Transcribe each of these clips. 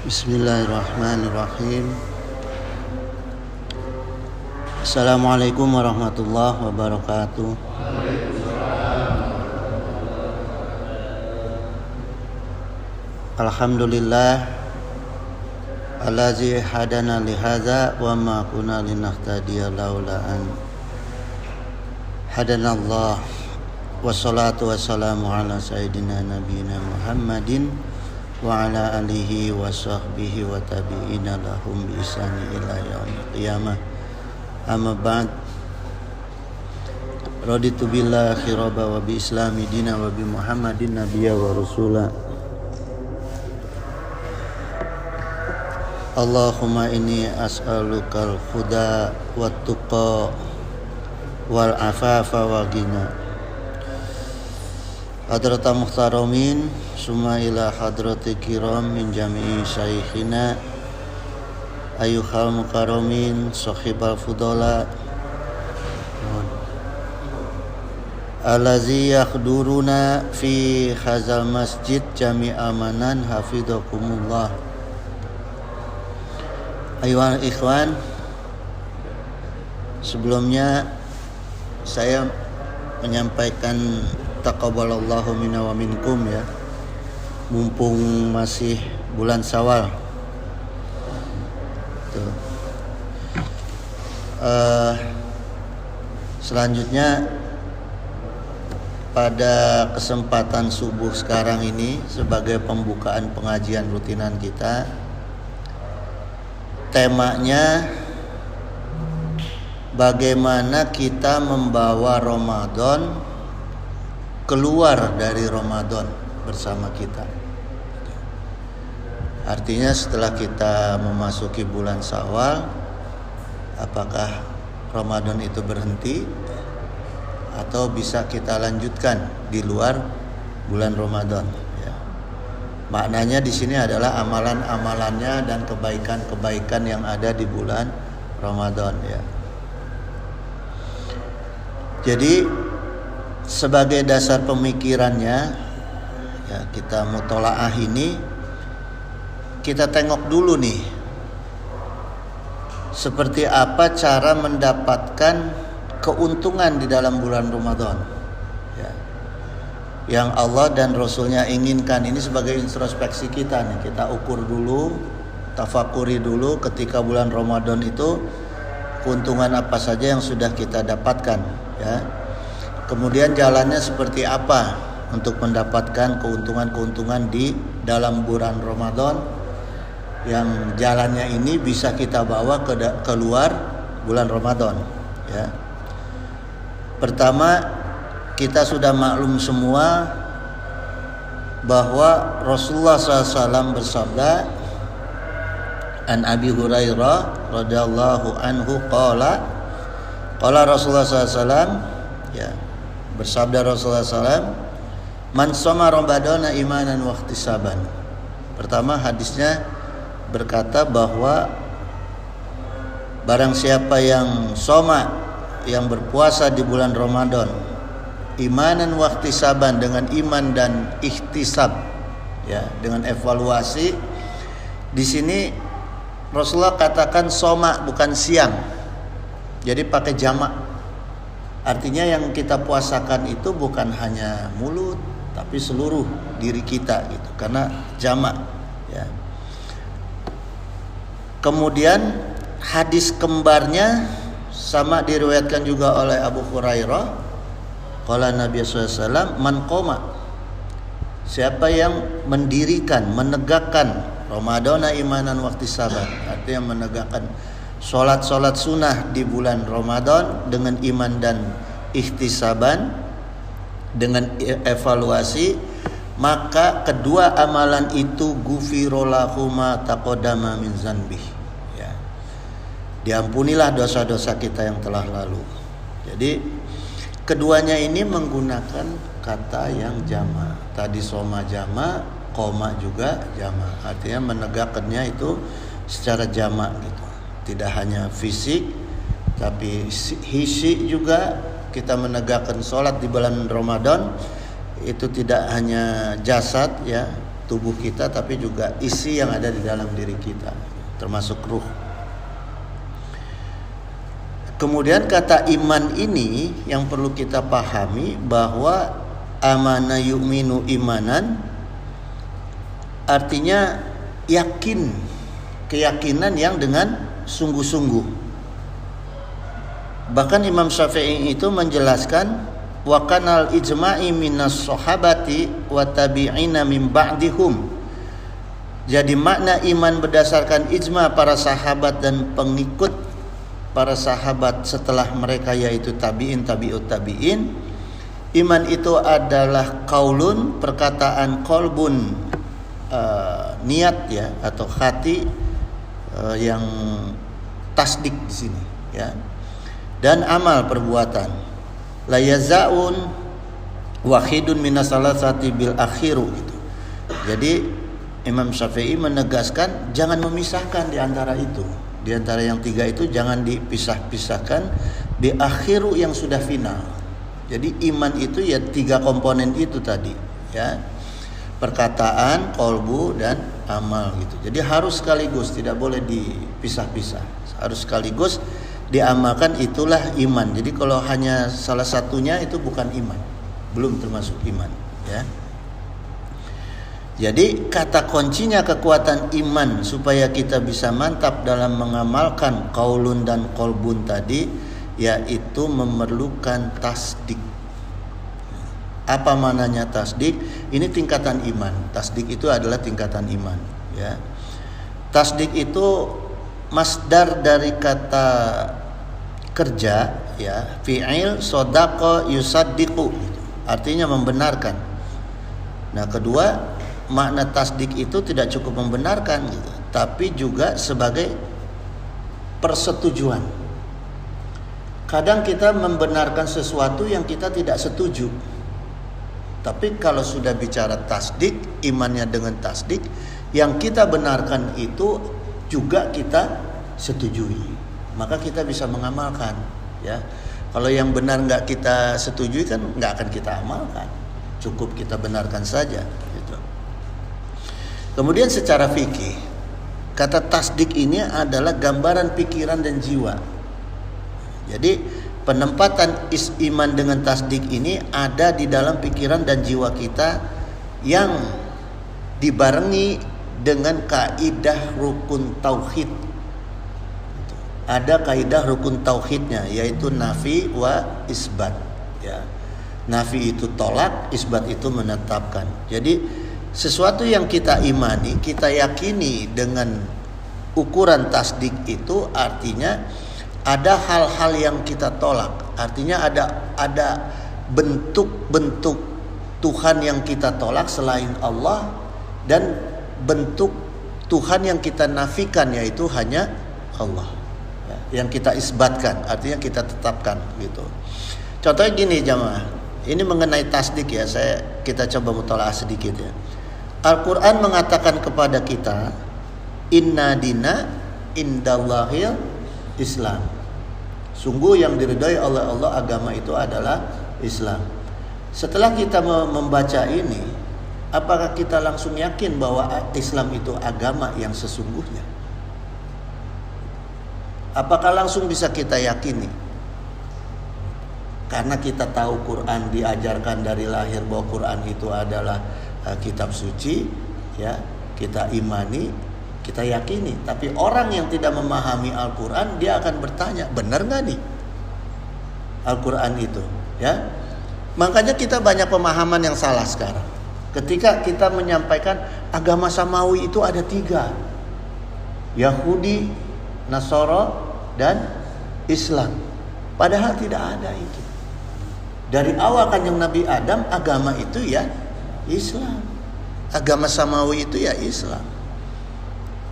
Bismillahirrahmanirrahim. Assalamualaikum warahmatullahi wabarakatuh. Alhamdulillah allazi hadana li hadza wa ma kunna linahtadiya laula an hadanallah. Wassalatu wassalamu ala sayyidina nabiyina Muhammadin wa ala alihi wa sahbihi wa tabi'ina lahum bi ihsani ila yaumil qiyamah. Amma ba'd. Raditu billahi rabba wa bi islami dina wa bi Muhammadin nabiyya wa rasula. Allahumma inni as'alukal huda wat tuqa wal afafa wa ghina. Hadrata muhtaramin summa ila hadrati kiram min jami'i syaikhina ayyuhal mukarramin sahibal fudala allazi yakhduruna fi hazal masjid jami'a manan hafidhakumullah. Ayuhal ikhwan, sebelumnya saya menyampaikan taqabbalallahu minna wa minkum ya, mumpung masih bulan Syawal. Selanjutnya pada kesempatan subuh sekarang ini sebagai pembukaan pengajian rutinan kita, temanya bagaimana kita membawa Ramadan keluar dari Ramadan bersama kita. Artinya setelah kita memasuki bulan Syawal, apakah Ramadan itu berhenti atau bisa kita lanjutkan di luar bulan Ramadan ya. Maknanya di sini adalah amalan-amalannya dan kebaikan-kebaikan yang ada di bulan Ramadan ya. Jadi sebagai dasar pemikirannya ya, kita mutolaah ini kita tengok dulu nih seperti apa cara mendapatkan keuntungan di dalam bulan Ramadan ya, yang Allah dan Rasulnya inginkan. Ini sebagai introspeksi kita nih, kita ukur dulu, tafakuri dulu ketika bulan Ramadan itu keuntungan apa saja yang sudah kita dapatkan ya. Kemudian jalannya seperti apa untuk mendapatkan keuntungan-keuntungan di dalam bulan Ramadan yang jalannya ini bisa kita bawa keluar bulan Ramadan ya. Pertama, kita sudah maklum semua bahwa Rasulullah SAW bersabda, an Abi Hurairah radhiyallahu anhu qala Rasulullah SAW ya, bersabda Rasulullah SAW, man shoma Ramadana imanan wa ihtisaban. Pertama, hadisnya berkata bahwa barang siapa yang shoma, yang berpuasa di bulan Ramadan, imanan wa ihtisaban, dengan iman dan ihtisab ya, dengan evaluasi. Di sini Rasulullah katakan shoma, bukan siang. Jadi pakai jamak. Artinya yang kita puasakan itu bukan hanya mulut, tapi seluruh diri kita gitu, karena jamak ya. Kemudian hadis kembarnya sama diriwayatkan juga oleh Abu Hurairah. Qala Nabi SAW, man qoma, siapa yang mendirikan, menegakkan Ramadana imanan wa ihtisaban, artinya menegakkan solat-solat sunnah di bulan Ramadan dengan iman dan ihtisaban, dengan evaluasi, maka kedua amalan itu ghufira lahu ma taqaddama min zanbih ya. Diampunilah dosa-dosa kita yang telah lalu. Jadi keduanya ini menggunakan kata yang jama. Tadi soma jama, koma juga jama. Artinya menegakkannya itu secara jama gitu. Tidak hanya fisik, tapi hisi juga. Kita menegakkan sholat di bulan Ramadan itu tidak hanya jasad ya, tubuh kita, tapi juga isi yang ada di dalam diri kita, termasuk ruh. Kemudian kata iman ini yang perlu kita pahami bahwa amana yu'minu imanan artinya yakin, keyakinan yang dengan sungguh-sungguh. Bahkan Imam Syafi'i itu menjelaskan wa kanal ijma'i minas sahabati wa tabi'ina min ba'dihum. Jadi makna iman berdasarkan ijma para sahabat dan pengikut para sahabat setelah mereka, yaitu tabi'in, tabi'ut tabi'in. Iman itu adalah qaulun, perkataan, qalbun, niat ya, atau hati yang tasdik di sini ya, dan amal, perbuatan. La yazaun wahidun minas salasati bil akhiru gitu. Jadi Imam Syafi'i menegaskan jangan memisahkan di antara itu. Di antara yang tiga itu jangan dipisah-pisahkan di akhiru yang sudah final. Jadi iman itu ya tiga komponen itu tadi ya. Perkataan, qalbu, dan amal gitu. Jadi harus sekaligus, tidak boleh dipisah-pisah. Harus sekaligus diamalkan, itulah iman. Jadi kalau hanya salah satunya itu bukan iman, belum termasuk iman ya. Jadi kata kuncinya kekuatan iman supaya kita bisa mantap dalam mengamalkan qaulun dan qalbun tadi, yaitu memerlukan tasdik. Apa maknanya tasdik? Ini tingkatan iman. Tasdik itu adalah tingkatan iman ya. Tasdik itu masdar dari kata kerja ya, fi'il sadaqa yusaddiqu gitu. Artinya membenarkan. Nah, kedua, makna tasdik itu tidak cukup membenarkan gitu, tapi juga sebagai persetujuan. Kadang kita membenarkan sesuatu yang kita tidak setuju. Tapi kalau sudah bicara tasdik, imannya dengan tasdik, yang kita benarkan itu juga kita setujui, maka kita bisa mengamalkan ya. Kalau yang benar nggak kita setujui kan nggak akan kita amalkan, cukup kita benarkan saja gitu. Kemudian secara fikih, kata tasdik ini adalah gambaran pikiran dan jiwa. Jadi penempatan iman dengan tasdik ini ada di dalam pikiran dan jiwa kita yang dibarengi dengan kaidah rukun tauhid. Ada kaidah rukun tauhidnya, yaitu nafi wa isbat ya. Nafi itu tolak, isbat itu menetapkan. Jadi sesuatu yang kita imani, kita yakini dengan ukuran tasdik itu artinya ada hal-hal yang kita tolak. Artinya ada bentuk-bentuk Tuhan yang kita tolak selain Allah, dan bentuk Tuhan yang kita nafikan, yaitu hanya Allah ya, yang kita isbatkan, artinya kita tetapkan gitu. Contohnya gini jamaah, ini mengenai tasdik ya, kita coba mutalaah sedikit ya. Al-Quran mengatakan kepada kita, inna dina indallahil Islam. Sungguh yang diridhai oleh Allah agama itu adalah Islam. Setelah kita membaca ini, apakah kita langsung yakin bahwa Islam itu agama yang sesungguhnya? Apakah langsung bisa kita yakini? Karena kita tahu Quran diajarkan dari lahir bahwa Quran itu adalah kitab suci, ya, kita imani, kita yakini. Tapi orang yang tidak memahami Al-Quran, dia akan bertanya, benar nggak nih Al-Quran itu? Ya, makanya kita banyak pemahaman yang salah sekarang. Ketika kita menyampaikan agama samawi itu ada 3, Yahudi, Nasara, dan Islam. Padahal tidak ada itu. Dari awal kanjeng Nabi Adam, agama itu ya Islam. Agama samawi itu ya Islam.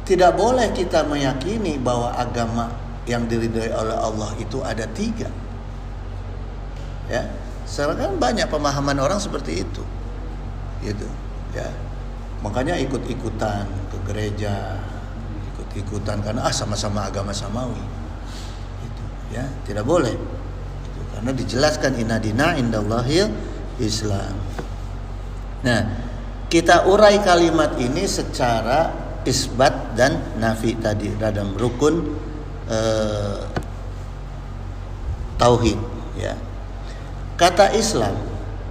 Tidak boleh kita meyakini bahwa agama yang diridhai oleh Allah itu ada 3. Ya, sekarang kan banyak pemahaman orang seperti itu, gitu. Ya, makanya ikut-ikutan ke gereja, ikut-ikutan karena sama-sama agama samawi. Gitu, ya, tidak boleh. Gitu, karena dijelaskan inna dina indallahil Islam. Nah, kita urai kalimat ini secara isbat dan nafi tadi dalam rukun tauhid, ya. Kata Islam,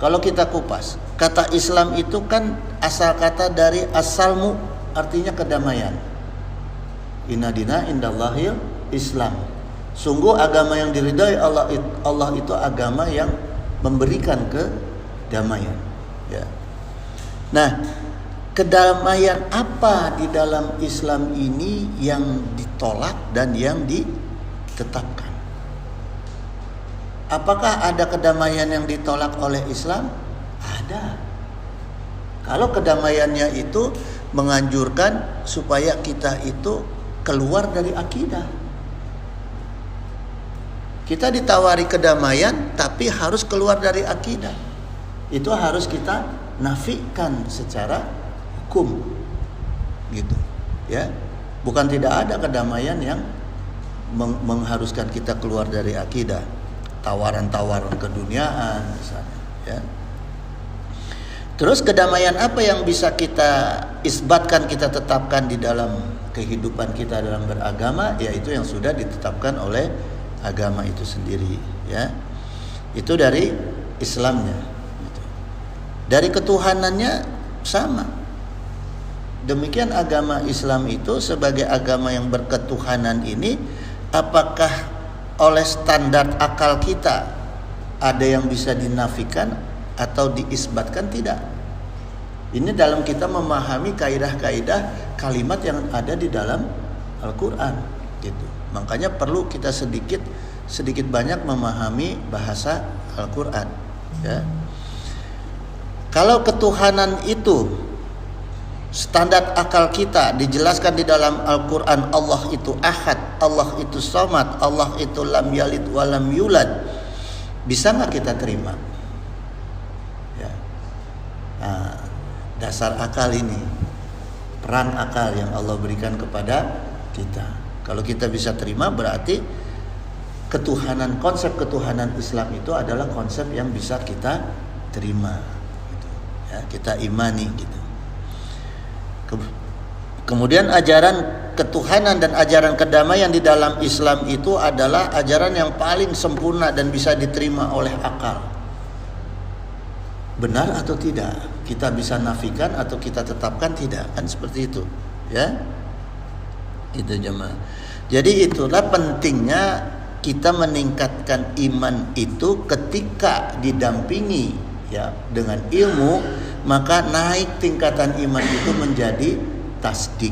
kalau kita kupas, kata Islam itu kan asal kata dari asalmu, artinya kedamaian. Inna dina indallahil Islam. Sungguh agama yang diridhai Allah itu agama yang memberikan kedamaian, ya. Nah, kedamaian apa di dalam Islam ini yang ditolak dan yang ditetapkan? Apakah ada kedamaian yang ditolak oleh Islam? Ada. Kalau kedamaiannya itu menganjurkan supaya kita itu keluar dari akidah. Kita ditawari kedamaian tapi harus keluar dari akidah. Itu harus kita nafikan secara hukum, gitu, ya. Bukan tidak ada kedamaian yang mengharuskan kita keluar dari akidah, tawaran-tawaran keduniaan misalnya, ya. Terus kedamaian apa yang bisa kita isbatkan, kita tetapkan di dalam kehidupan kita dalam beragama, yaitu yang sudah ditetapkan oleh agama itu sendiri, ya. Itu dari Islamnya. Dari ketuhanannya sama. Demikian agama Islam itu sebagai agama yang berketuhanan ini, apakah oleh standar akal kita ada yang bisa dinafikan atau diisbatkan? Tidak. Ini dalam kita memahami kaidah-kaidah kalimat yang ada di dalam Al-Quran, gitu. Makanya perlu kita sedikit banyak memahami bahasa Al-Quran, ya. Kalau ketuhanan itu standar akal kita dijelaskan di dalam Al-Quran, Allah itu ahad, Allah itu somad, Allah itu lam yalid wa lam yulad, bisa nggak kita terima? Ya. Nah, dasar akal ini, peran akal yang Allah berikan kepada kita. Kalau kita bisa terima, berarti ketuhanan, konsep ketuhanan Islam itu adalah konsep yang bisa kita terima. Ya, kita imani, gitu. Kemudian ajaran ketuhanan dan ajaran kedamaian di dalam Islam itu adalah ajaran yang paling sempurna dan bisa diterima oleh akal. Benar atau tidak? Kita bisa nafikan atau kita tetapkan? Tidak, kan seperti itu, ya. Itu jemaah. Jadi itulah pentingnya kita meningkatkan iman itu ketika didampingi, ya, dengan ilmu, maka naik tingkatan iman itu menjadi tasdik.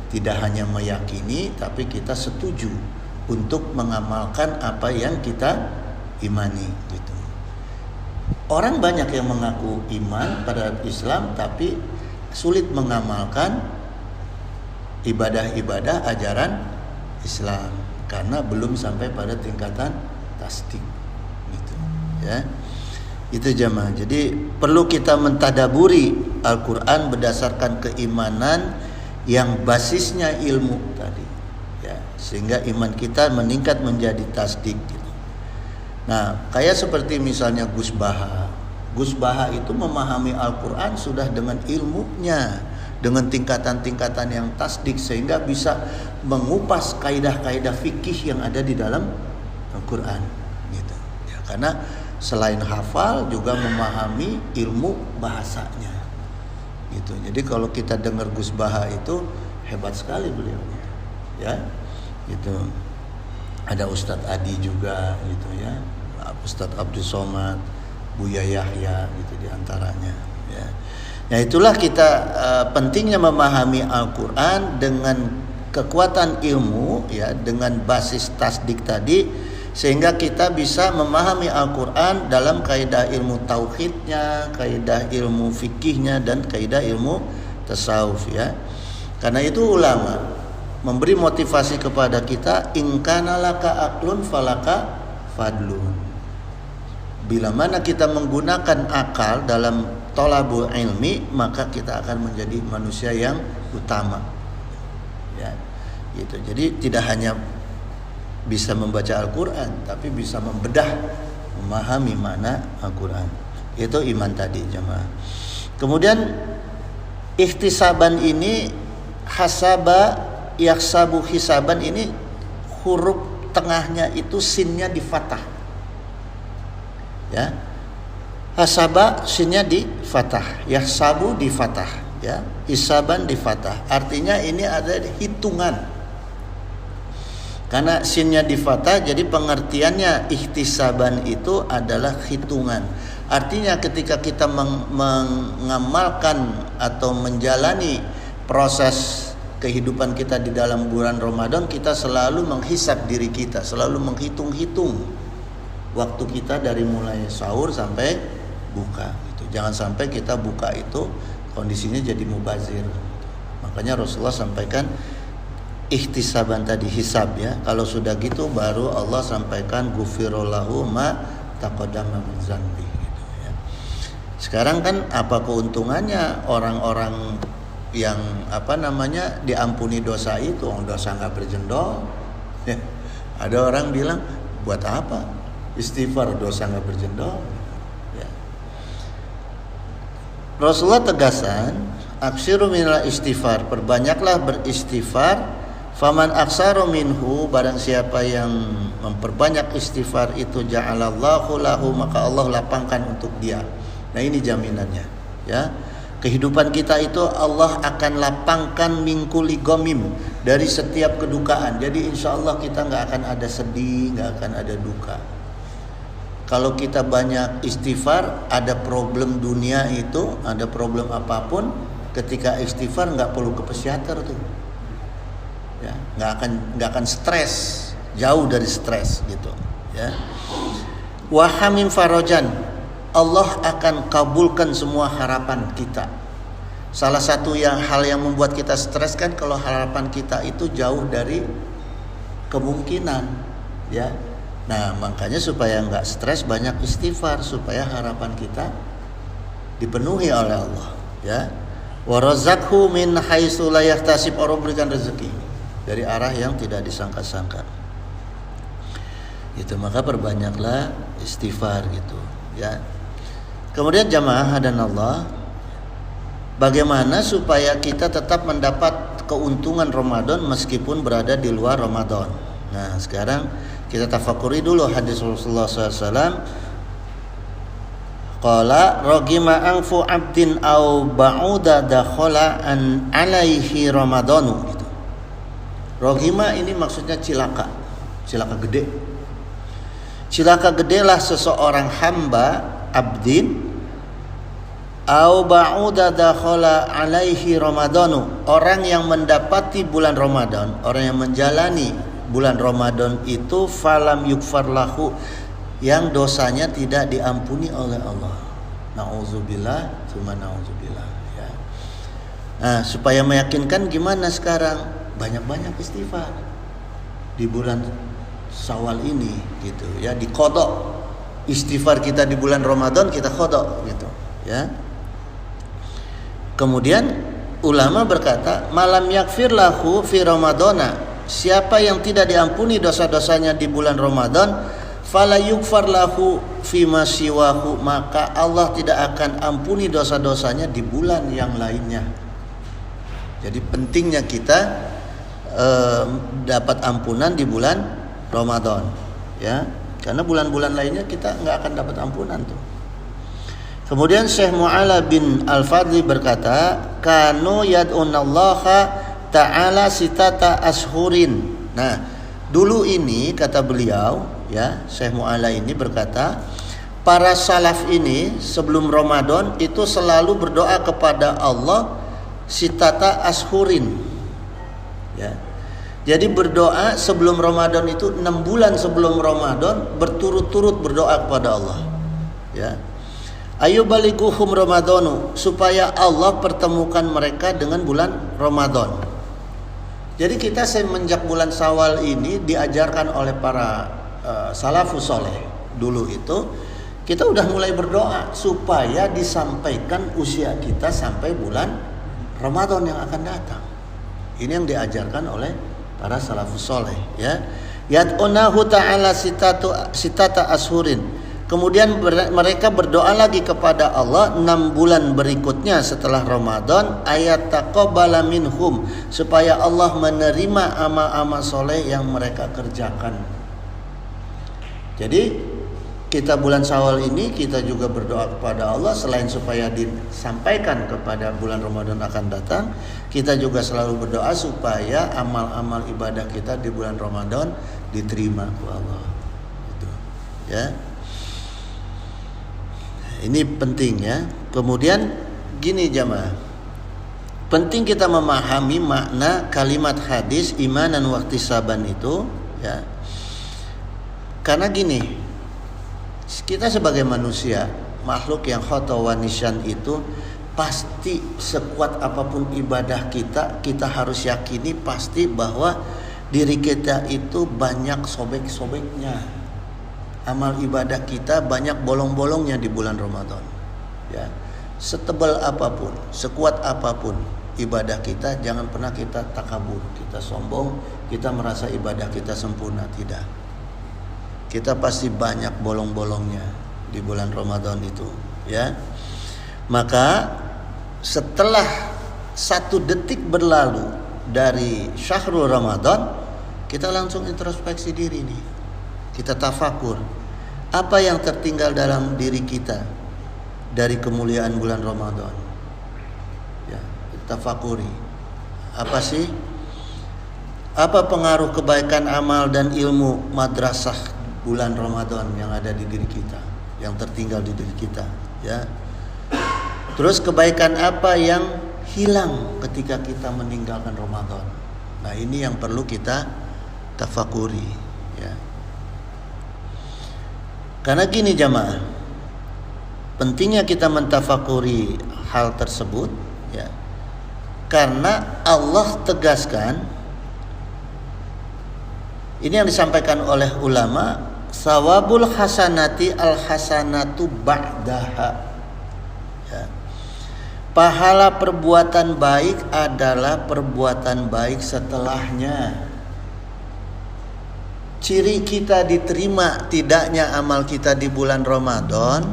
Tidak hanya meyakini, tapi kita setuju untuk mengamalkan apa yang kita imani, gitu. Orang banyak yang mengaku iman pada Islam tapi sulit mengamalkan ibadah-ibadah ajaran Islam karena belum sampai pada tingkatan tasdik, gitu, ya. Itu jemaah. Jadi perlu kita mentadaburi Al-Quran berdasarkan keimanan yang basisnya ilmu tadi, ya, sehingga iman kita meningkat menjadi tasdik, gitu. Nah, kayak seperti misalnya Gus Baha. Gus Baha itu memahami Al-Quran sudah dengan ilmunya, dengan tingkatan-tingkatan yang tasdik, sehingga bisa mengupas kaidah-kaidah fikih yang ada di dalam Al-Quran, gitu, ya. Karena selain hafal juga memahami ilmu bahasanya, gitu. Jadi kalau kita dengar Gus Baha itu hebat sekali beliau, ya, gitu. Ada Ustadz Adi juga, gitu, ya, Ustadz Abdul Somad, Buya Yahya, gitu, diantaranya, ya. Nah, itulah kita pentingnya memahami Al-Quran dengan kekuatan ilmu, ya, dengan basis tasdik tadi, sehingga kita bisa memahami Al-Quran dalam kaidah ilmu tauhidnya, kaidah ilmu fikihnya, dan kaidah ilmu tasawuf, ya. Karena itu ulama memberi motivasi kepada kita, in kana laka aqlun falaka fadlun. Bila mana kita menggunakan akal dalam thalabul ilmi, maka kita akan menjadi manusia yang utama, ya, gitu. Jadi tidak hanya bisa membaca Al-Quran, tapi bisa membedah, memahami makna Al-Quran. Itu iman tadi, jemaah. Kemudian Ihtisaban ini hasaba yaksabu hisaban ini huruf tengahnya itu sinnya di fathah. Ya. Hasaba sinnya di fathah, yaksabu di fathah, ya. Hisaban di fathah. Artinya ini ada hitungan. Karena sinnya di fathah, jadi pengertiannya ihtisaban itu adalah hitungan. Artinya ketika kita mengamalkan atau menjalani proses kehidupan kita di dalam bulan Ramadan, kita selalu menghisab diri kita, selalu menghitung-hitung waktu kita dari mulai sahur sampai buka gitu. Jangan sampai kita buka itu kondisinya jadi mubazir. Makanya Rasulullah sampaikan ihtisaban tadi, hisab ya. Kalau sudah gitu baru Allah sampaikan ghufirallahu ma taqaddama min dzanbi gitu ya. Sekarang kan apa keuntungannya orang-orang yang diampuni dosa itu, dosa nggak berjendol ya. Ada orang bilang buat apa istighfar dosa nggak berjendol ya. Rasulullah tegaskan aksiru minal istighfar, perbanyaklah beristighfar. Faman aksaru minhu, barang siapa yang memperbanyak istighfar itu ja'alallahu lahu, maka Allah lapangkan untuk dia. Nah ini jaminannya ya. Kehidupan kita itu Allah akan lapangkan min kulli ghamim, dari setiap kedukaan. Jadi insya Allah kita nggak akan ada sedih, nggak akan ada duka. Kalau kita banyak istighfar, ada problem dunia itu, ada problem apapun, ketika istighfar nggak perlu ke psikiater tuh, ya, nggak akan stres, jauh dari stres gitu, ya. Wahamim farojan, Allah akan kabulkan semua harapan kita. Salah satu hal yang membuat kita stres kan kalau harapan kita itu jauh dari kemungkinan, ya. Nah makanya supaya nggak stres banyak istighfar supaya harapan kita dipenuhi oleh Allah, ya. Warazakhu min haitsu la yahtasib, Allah berikan rezeki dari arah yang tidak disangka-sangka. Itu maka perbanyaklah istighfar gitu, ya. Kemudian jamaah dan Allah, bagaimana supaya kita tetap mendapat keuntungan Ramadan meskipun berada di luar Ramadan. Nah sekarang kita tafakuri dulu hadis Rasulullah SAW. Qala ragima anfu abdin au ba'uda dakhala an alaihi ramadanu gitu. Ragima ini maksudnya cilaka gede. Cilaka gedelah seseorang hamba abdin au ba'uda dakhala alaihi ramadanu, orang yang mendapati bulan Ramadan, orang yang menjalani bulan Ramadan itu falam yukfar lahu, yang dosanya tidak diampuni oleh Allah. Nauzubillah, tsumma nauzubillah ya. Nah, supaya meyakinkan gimana sekarang? Banyak-banyak istighfar di bulan Syawal ini gitu ya, diqodok. Istighfar kita di bulan Ramadan kita qodok gitu ya. Kemudian ulama berkata, malam yakfir lahu fi ramadana, siapa yang tidak diampuni dosa-dosanya di bulan Ramadan, fala yukfar lahu fima siwahu, maka Allah tidak akan ampuni dosa-dosanya di bulan yang lainnya. Jadi pentingnya kita dapat ampunan di bulan Ramadan, ya, karena bulan-bulan lainnya kita nggak akan dapat ampunan tuh. Kemudian Syekh Mu'ala bin Al-Fadli berkata, kanu yad'unallaha ta'ala sitata ashurin. Nah, dulu ini kata beliau, ya, Syekh Mu'ala ini berkata, para salaf ini sebelum Ramadan itu selalu berdoa kepada Allah sitata ashurin. Ya. Jadi berdoa sebelum Ramadan itu 6 bulan sebelum Ramadan berturut-turut berdoa kepada Allah. Ya. Ayo baliguhum Ramadanu, supaya Allah pertemukan mereka dengan bulan Ramadan. Jadi kita semenjak bulan Syawal ini diajarkan oleh para salafus soleh dulu itu, kita udah mulai berdoa supaya disampaikan usia kita sampai bulan Ramadan yang akan datang. Ini yang diajarkan oleh para salafus soleh, ya. Yad'unahu ta'ala sitata ashurin, Kemudian mereka berdoa lagi kepada Allah 6 bulan berikutnya setelah Ramadan, ayat taqabbala minhum, supaya Allah menerima amal-amal soleh yang mereka kerjakan. Jadi kita bulan Syawal ini kita juga berdoa kepada Allah, selain supaya disampaikan kepada bulan Ramadan akan datang, kita juga selalu berdoa supaya amal-amal ibadah kita di bulan Ramadan diterima oleh Allah. Itu, ya. Ini penting ya. Kemudian gini jamaah, penting kita memahami makna kalimat hadis imanan wa ihtisaban itu ya. Karena gini, kita sebagai manusia, makhluk yang khata wa nisyan itu, pasti sekuat apapun ibadah kita, kita harus yakini pasti bahwa diri kita itu banyak sobek-sobeknya. Amal ibadah kita banyak bolong-bolongnya di bulan Ramadan. Ya. Setebal apapun, sekuat apapun ibadah kita, jangan pernah kita takabur, kita sombong, kita merasa ibadah kita sempurna, tidak. Kita pasti banyak bolong-bolongnya di bulan Ramadan itu, ya. Maka setelah 1 detik berlalu dari syahrul Ramadan, kita langsung introspeksi diri nih. Kita tafakur, apa yang tertinggal dalam diri kita dari kemuliaan bulan Ramadan. Ya, tafakuri. Apa sih? Apa pengaruh kebaikan amal dan ilmu madrasah bulan Ramadan yang ada di diri kita, yang tertinggal di diri kita, ya. Terus kebaikan apa yang hilang ketika kita meninggalkan Ramadan. Nah, ini yang perlu kita tafakuri, ya. Karena gini jamaah, pentingnya kita mentafakuri hal tersebut, ya. Karena Allah tegaskan, ini yang disampaikan oleh ulama, sawabul hasanati al hasanatu ba'daha. Ya. Pahala perbuatan baik adalah perbuatan baik setelahnya. Ciri kita diterima tidaknya amal kita di bulan Ramadan,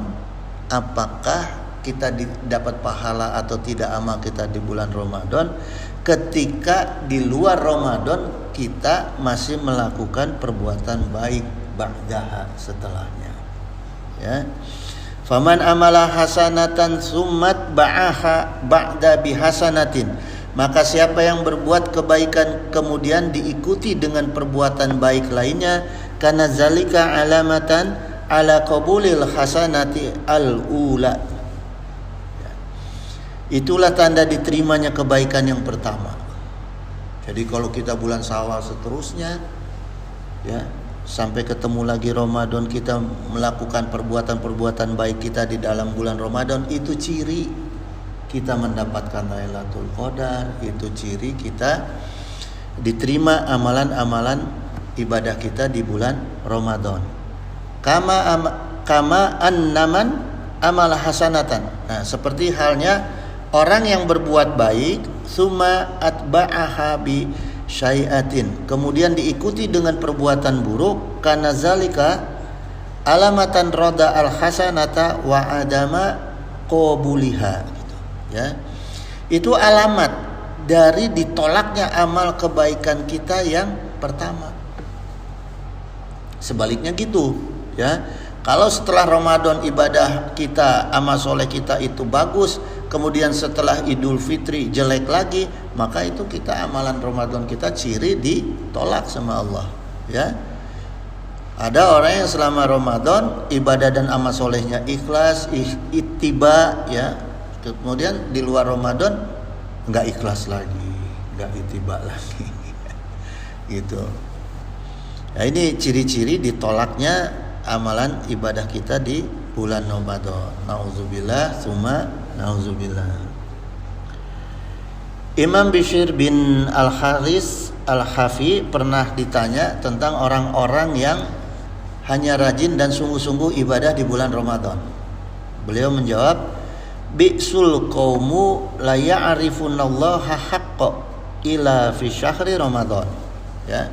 apakah kita dapat pahala atau tidak amal kita di bulan Ramadan, ketika di luar Ramadan kita masih melakukan perbuatan baik ba'daha, setelahnya, ya. Faman amala hasanatan summat ba'aha ba'da bihasanatin, maka siapa yang berbuat kebaikan kemudian diikuti dengan perbuatan baik lainnya, karena zalika alamatan ala qabulil hasanati al-ula. Itulah tanda diterimanya kebaikan yang pertama. Jadi kalau kita bulan Syawal seterusnya, ya, sampai ketemu lagi Ramadan, kita melakukan perbuatan-perbuatan baik kita di dalam bulan Ramadan, itu ciri kita mendapatkan Lailatul Qadar, itu ciri kita diterima amalan-amalan ibadah kita di bulan Ramadan. Kama annaman amala hasanatan. Nah, seperti halnya orang yang berbuat baik, summa atba'aha bi syai'atin, kemudian diikuti dengan perbuatan buruk, karena zalika alamatan roda al hasanata wa adama qabuliha. Ya, itu alamat dari ditolaknya amal kebaikan kita yang pertama. Sebaliknya gitu, ya. Kalau setelah Ramadan ibadah kita, amal soleh kita itu bagus, kemudian setelah Idul Fitri jelek lagi, maka itu kita amalan Ramadan kita ciri ditolak sama Allah, ya. Ada orang yang selama Ramadan ibadah dan amal solehnya ikhlas, ittiba, ya. Kemudian di luar Ramadan nggak ikhlas lagi, nggak ittiba lagi, gitu. Nah, ini ciri-ciri ditolaknya amalan ibadah kita di bulan Ramadan. Nauzubillah, summa nauzubillah. Imam Bishr bin Al-Haris Al-Hafi pernah ditanya tentang orang-orang yang hanya rajin dan sungguh-sungguh ibadah di bulan Ramadan. Beliau menjawab, bi'sul qaumu la ya'rifunallaha haqqa ila fi syahri Ramadan. Ya.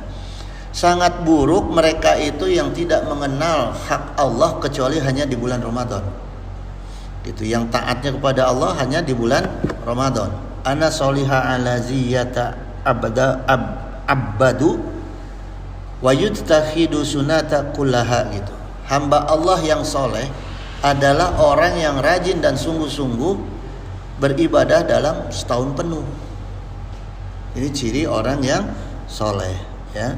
Sangat buruk mereka itu yang tidak mengenal hak Allah kecuali hanya di bulan Ramadan. Gitu, yang taatnya kepada Allah hanya di bulan Ramadan. Ana soliha ala ziyata abadu wa yudtakhidu sunata kullaha gitu. Hamba Allah yang soleh adalah orang yang rajin dan sungguh-sungguh beribadah dalam setahun penuh. Ini ciri orang yang soleh, ya.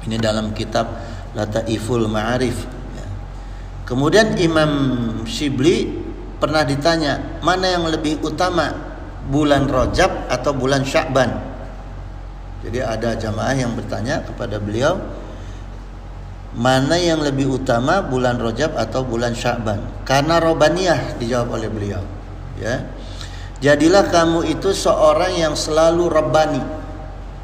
Ini dalam kitab Lataiful Ma'arif, ya. Kemudian Imam Shibli pernah ditanya, mana yang lebih utama, bulan Rajab atau bulan Sya'ban? Jadi ada jamaah yang bertanya kepada beliau, mana yang lebih utama, bulan Rajab atau bulan Sya'ban? Karena robaniyah, dijawab oleh beliau, ya. Jadilah kamu itu seorang yang selalu rabbani.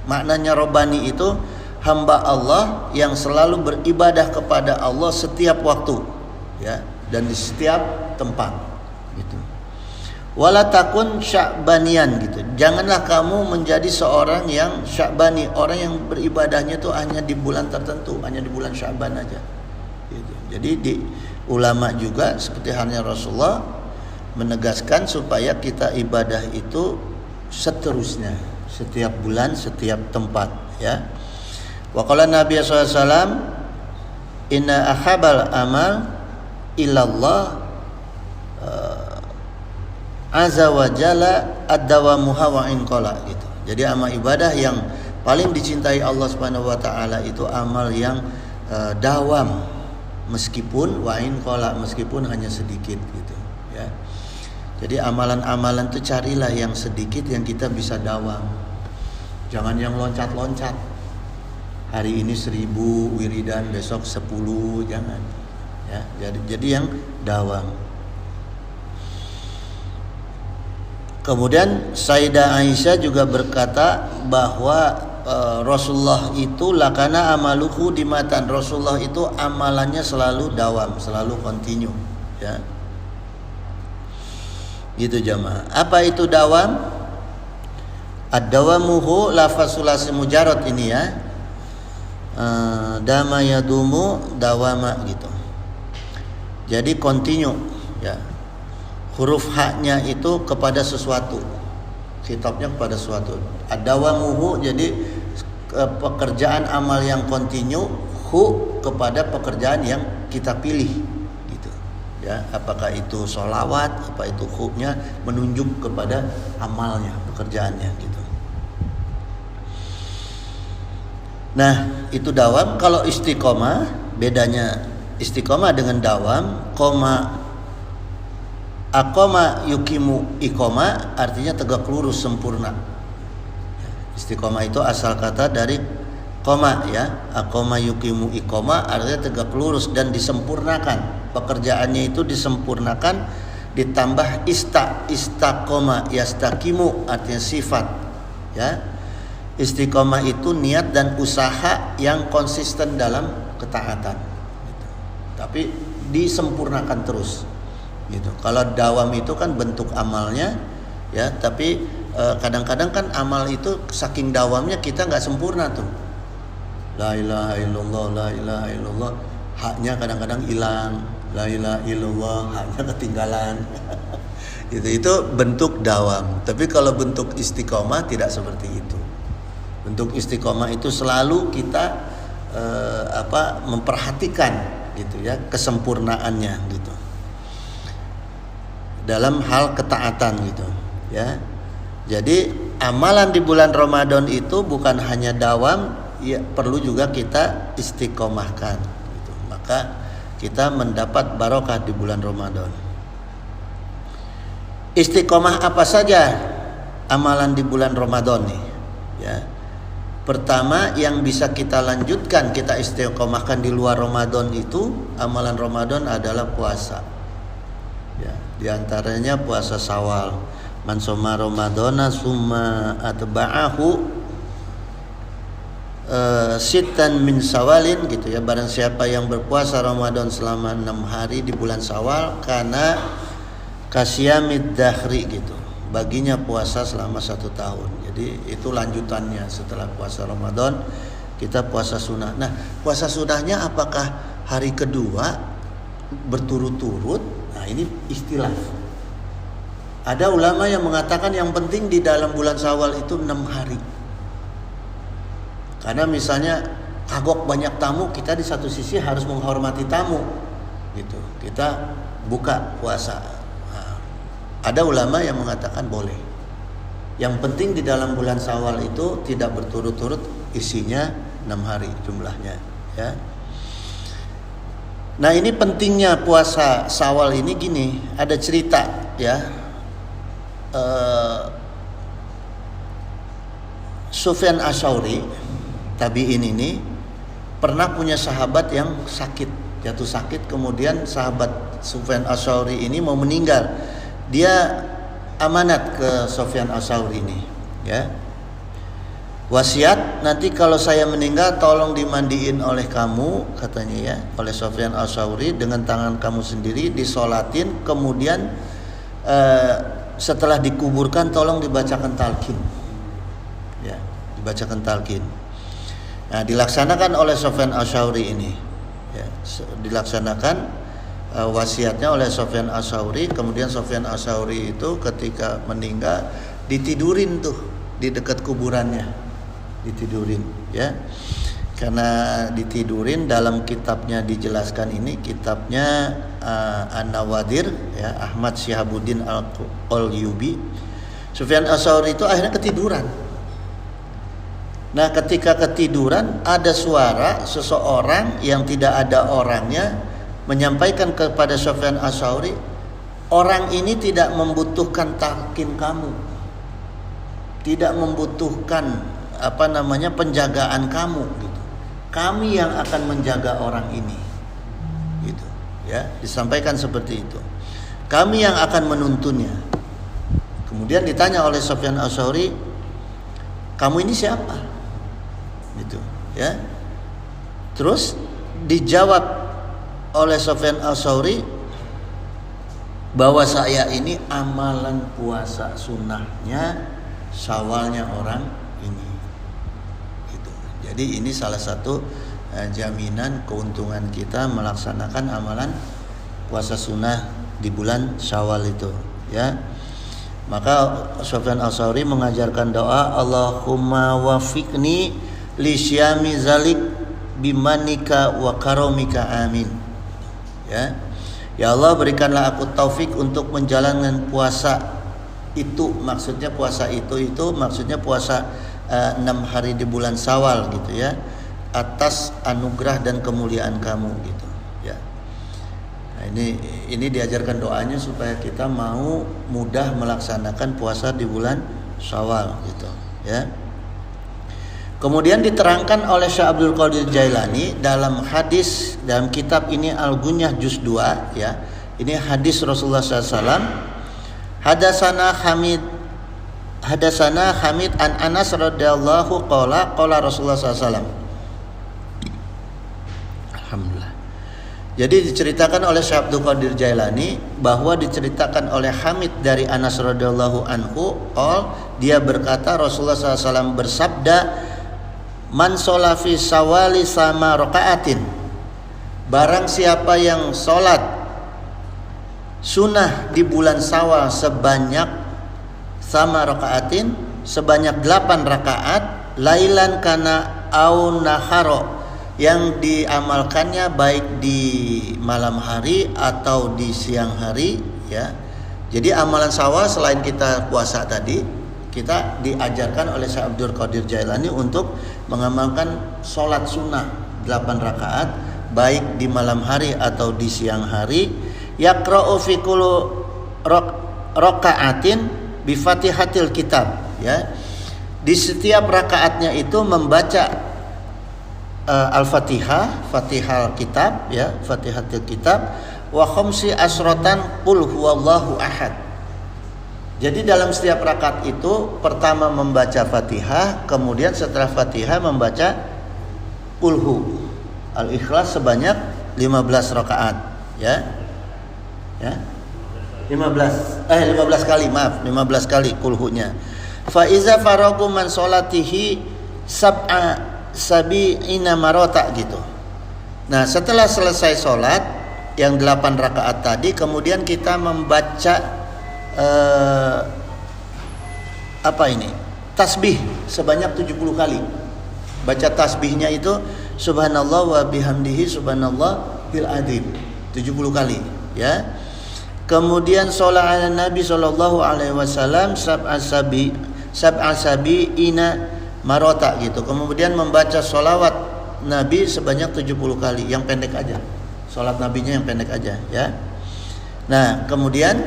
Maknanya rabbani itu hamba Allah yang selalu beribadah kepada Allah setiap waktu, ya, dan di setiap tempat gitu. Wala takun sya'banian gitu. Janganlah kamu menjadi seorang yang sya'bani, orang yang beribadahnya itu hanya di bulan tertentu, hanya di bulan Sya'ban aja gitu. Jadi di ulama juga seperti halnya Rasulullah menegaskan supaya kita ibadah itu seterusnya, setiap bulan, setiap tempat, ya. Wa qala Nabi sallallahu alaihi wasallam, inna ahabal amal ilallah azza wa jalla ad-dawamuha wa in qala gitu. Jadi amal ibadah yang paling dicintai Allah Subhanahu wa taala itu amal yang dawam meskipun wa in qala, meskipun hanya sedikit gitu, ya. Jadi amalan-amalan itu carilah yang sedikit yang kita bisa dawam. Jangan yang loncat-loncat. Hari ini 1000 wiridan, besok 10, jangan. Ya, jadi yang dawam. Kemudian Sayyidah Aisyah juga berkata bahwa Rasulullah itu lakana amaluhu dimatan. Rasulullah itu amalannya selalu dawam, selalu continue, ya. Gitu jamaah. Apa itu dawam? Ad-dawamuhu lafaz sulasi mujarrad ini, ya. Dama yadumu dawama gitu. Jadi continue, ya. Huruf haknya itu kepada sesuatu. Khitabnya kepada sesuatu. Ad-dawamuhu jadi pekerjaan amal yang continue, hu kepada pekerjaan yang kita pilih. Ya, apakah itu sholawat, apa itu huknya menunjuk kepada amalnya, pekerjaannya gitu. Nah, itu dawam. Kalau istiqomah, bedanya istiqomah dengan dawam, aqoma yukimu iqoma artinya tegak lurus sempurna. Istiqomah itu asal kata dari qoma, ya. Aqoma yukimu iqoma artinya tegak lurus dan disempurnakan. Pekerjaannya itu disempurnakan, ditambah istaqoma yastaqimu artinya sifat, ya. Istiqomah itu niat dan usaha yang konsisten dalam ketaatan gitu. Tapi disempurnakan terus gitu. Kalau dawam itu kan bentuk amalnya, ya, tapi kadang-kadang kan amal itu saking dawamnya kita nggak sempurna tuh. La ilaha illallah, la ilaha illallah, haknya kadang-kadang hilang. La ilaha illallah, haknya ketinggalan. Itu bentuk dawam. Tapi kalau bentuk istiqomah tidak seperti itu. Bentuk istiqomah itu selalu kita memperhatikan gitu, ya, kesempurnaannya gitu. Dalam hal ketaatan gitu, ya. Jadi amalan di bulan Ramadan itu bukan hanya dawam, ya, perlu juga kita istiqomahkan gitu. Maka kita mendapat barokah di bulan Ramadan. Istiqomah apa saja amalan di bulan Ramadan nih, ya. Pertama yang bisa kita lanjutkan, kita istiqomahkan di luar Ramadan itu, amalan Ramadan adalah puasa. Ya, di antaranya puasa Syawal. Man shoma Ramadana summa atba'ahu sitan min Syawalin gitu, ya. Barang siapa yang berpuasa Ramadan selama 6 hari di bulan Syawal, karena kasyamid dahri gitu, baginya puasa selama 1 tahun. Jadi itu lanjutannya setelah puasa Ramadan, kita puasa sunnah. Nah, puasa sunnahnya apakah hari kedua berturut-turut? Nah, ini istilah. Ada ulama yang mengatakan yang penting di dalam bulan Syawal itu 6 hari. Karena misalnya kagok banyak tamu, kita di satu sisi harus menghormati tamu, gitu. Kita buka puasa. Nah, ada ulama yang mengatakan boleh. Yang penting di dalam bulan Syawal itu tidak berturut-turut, isinya 6 hari jumlahnya, ya. Nah, ini pentingnya puasa Syawal ini gini, ada cerita, ya. Sufyan Ats-Tsauri, tabi'in ini pernah punya sahabat yang sakit, jatuh sakit, kemudian sahabat Sufyan Ats-Tsauri ini mau meninggal. Dia amanat ke Sufyan Ats-Tsauri ini, ya. Wasiat, nanti kalau saya meninggal tolong dimandiin oleh kamu, katanya, ya, oleh Sufyan Ats-Tsauri dengan tangan kamu sendiri, disolatin, kemudian setelah dikuburkan tolong dibacakan talqin, ya, dibacakan talqin. Nah, dilaksanakan oleh Sufyan Ats-Tsauri ini, ya, dilaksanakan wasiatnya oleh Sufyan Ats-Tsauri. Kemudian Sufyan Ats-Tsauri itu ketika meninggal ditidurin tuh di dekat kuburannya, ditidurin, ya. Karena ditidurin, dalam kitabnya dijelaskan, ini kitabnya An-Nawadir, ya, Ahmad Syihabuddin Al-Ayyubi. Sufyan Ats-Tsauri itu akhirnya ketiduran. Nah, ketika ketiduran ada suara seseorang yang tidak ada orangnya menyampaikan kepada Sufyan Ats-Tsauri, orang ini tidak membutuhkan talqin kamu, tidak membutuhkan penjagaan kamu, gitu. Kami yang akan menjaga orang ini, gitu, ya, disampaikan seperti itu. Kami yang akan menuntunnya. Kemudian ditanya oleh Sufyan Ats-Tsauri, kamu ini siapa? Gitu, ya. Terus dijawab oleh Sufyan Ats-Tsauri bahwa saya ini amalan puasa sunnahnya Syawalnya orang ini. Jadi ini salah satu jaminan keuntungan kita melaksanakan amalan puasa sunnah di bulan Syawal itu, ya. Maka Sufyan Ats-Tsauri mengajarkan doa, Allahumma wafiqni li syami zalik bimanika wa karomika, amin. Ya. Ya Allah, berikanlah aku taufik untuk menjalankan puasa itu. Maksudnya puasa itu maksudnya puasa 6 hari di bulan Syawal, gitu, ya, atas anugerah dan kemuliaan kamu, gitu, ya. Nah, ini diajarkan doanya supaya kita mau mudah melaksanakan puasa di bulan Syawal, gitu, ya. Kemudian diterangkan oleh Syekh Abdul Qadir Jailani dalam hadis, dalam kitab ini Al-Gunyah juz 2, ya. Ini hadis Rasulullah SAW. Hadasana Hamid an Anas radhiyallahu qala Rasulullah SAW. Alhamdulillah. Jadi diceritakan oleh Syekh Abdul Qadir Jailani bahwa diceritakan oleh Hamid dari Anas radhiyallahu anhu, dia berkata Rasulullah SAW bersabda, man sholla fi Syawali sama rakaatin, barang siapa yang sholat sunnah di bulan Syawal sebanyak sama rakaatin, sebanyak 8 rakaat, lailan kana au naharo, yang diamalkannya baik di malam hari atau di siang hari, ya. Jadi amalan Syawal selain kita puasa tadi, kita diajarkan oleh Syekh Abdul Qadir Jailani untuk mengamalkan sholat sunnah 8 rakaat baik di malam hari atau di siang hari. Yaqra'u fi kulli raka'atin bi Fatihatil Kitab, ya. Di setiap rakaatnya itu membaca Al-Fatihah, Fatihal Kitab, ya, Fatihatil Kitab, wa khamsi asratan qul huwallahu ahad. Jadi dalam setiap rakaat itu pertama membaca Fatihah, kemudian setelah Fatihah membaca Qulhu Al-Ikhlas sebanyak 15 rakaat, ya. Ya. 15 kali, 15 kali kulhunya. Fa iza faragu man salatihi sabi'ina marota gitu. Nah, setelah selesai sholat yang 8 rakaat tadi, kemudian kita membaca tasbih sebanyak 70 kali. Baca tasbihnya itu subhanallah wa bihamdihi subhanallahil adzim 70 kali, ya. Kemudian sholat ala Nabi sallallahu alaihi wasallam sab'a sabi'ina marota gitu. Kemudian membaca sholawat Nabi sebanyak 70 kali, yang pendek aja. Sholat Nabinya yang pendek aja, ya. Nah, kemudian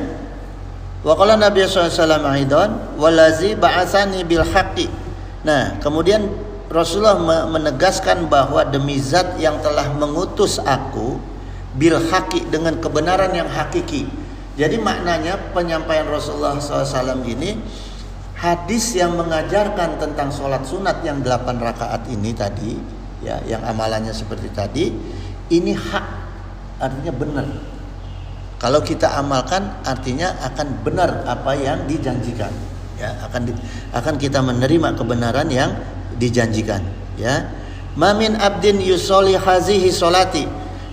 wa qala Nabi sallallahu alaihi wasallam aidan walazi ba'atsani bil haqqi. Nah, kemudian Rasulullah menegaskan bahwa demi zat yang telah mengutus aku bil haqqi, dengan kebenaran yang hakiki. Jadi maknanya penyampaian Rasulullah SAW ini, hadis yang mengajarkan tentang sholat sunat yang 8 rakaat ini tadi, ya, yang amalannya seperti tadi, ini hak, artinya benar. Kalau kita amalkan, artinya akan benar apa yang dijanjikan, ya, akan kita menerima kebenaran yang dijanjikan, ya. Mamin abdin yusolli hazihi solati,